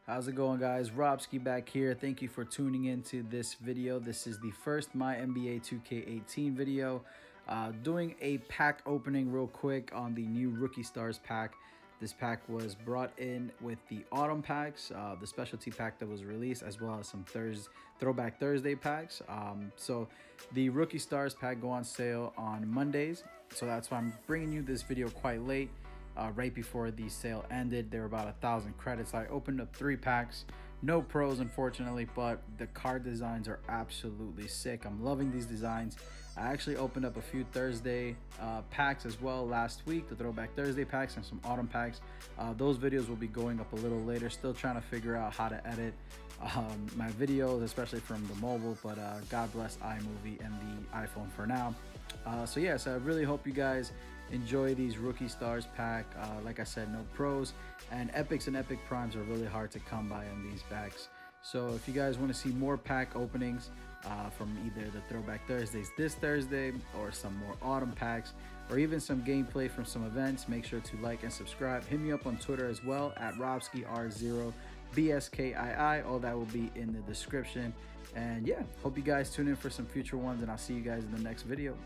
How's it going, guys? Robski back here. Thank you for tuning into this video. This is the first MyNBA2K18 video. Doing a pack opening real quick on the new Rookie Stars pack. This pack was brought in with the autumn packs, the specialty pack that was released, as well as some Throwback Thursday packs. So the Rookie Stars pack go on sale on Mondays. So that's why I'm bringing you this video quite late. Right before the sale ended. There were about 1,000 credits. I opened up 3 packs, no pros unfortunately, but the card designs are absolutely sick. I'm loving these designs. I actually opened up a few Thursday packs as well last week, the Throwback Thursday packs and some autumn packs. Those videos will be going up a little later. Still trying to figure out how to edit my videos, especially from the mobile, but God bless iMovie and the iPhone for now. So I really hope you guys enjoy these Rookie Stars pack. Like I said, no pros, and epics and epic primes are really hard to come by on these packs. So if you guys want to see more pack openings from either the Throwback Thursdays this Thursday, or some more autumn packs, or even some gameplay from some events, make sure to like and subscribe. Hit me up on Twitter as well at RobskiR0BSKII. All that will be in the description. And yeah, hope you guys tune in for some future ones, and I'll see you guys in the next video.